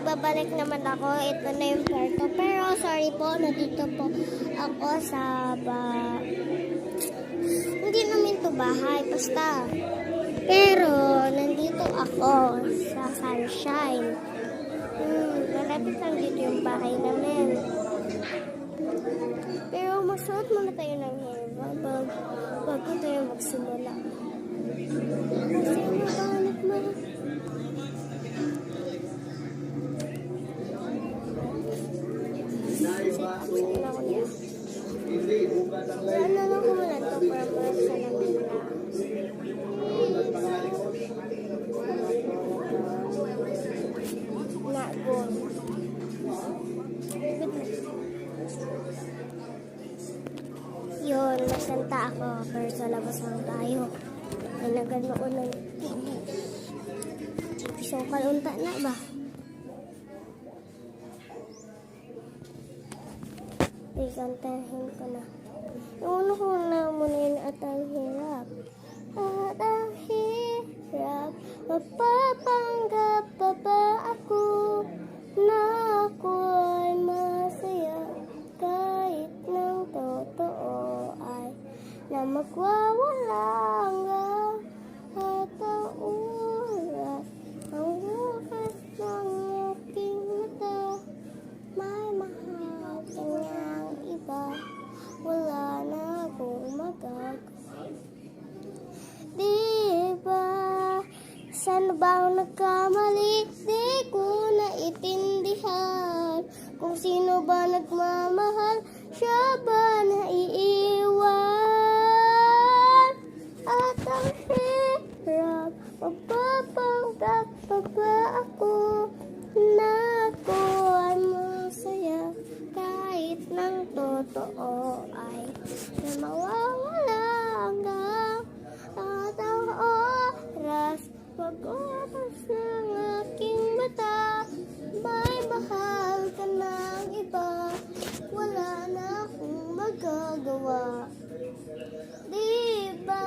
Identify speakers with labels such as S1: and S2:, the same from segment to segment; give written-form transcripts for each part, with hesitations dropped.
S1: nagbabalik naman ako. Ito na yung kwarto. Pero sorry po, nandito po ako sa hindi namin to bahay, basta. Pero nandito ako sa Sunshine. Malapit lang dito yung bahay namin. Pero magsuot muna tayo ng hair bago tayo magsimula. Kasi mabanat mo. Ano lang ko muna ito para sa namin na. Nagol. Yun, nasanta ako. Pero sa labas lang tayo. Ay naganoon ng TV. So, kalunta na ba? Ikantahin ko na. Yung ano ko na muna yun at ang hirap. At ang hirap. Mapapanggap pa ba ako na ako ay masaya? Kahit ng totoo ay na magwawala hanggang at ang oras. Ang bukas ng aking mata. May mahal kanyang iba. Wala na akong magagawa. Diba? Saan ba ang nagkamali? Di ko naitindihan. Kung sino ba nagmamahal, siya ba naiiwan? At ang hirap, magpapanggap pa ba ako na ako ay masaya? Kahit ng totoo ay na mawawala hanggang at ang oras. Pag-oras ng aking mata, may mahal ka ng iba. Wala na akong magagawa. Diba?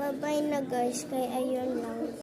S1: Bye-bye na guys, kaya ayun lang.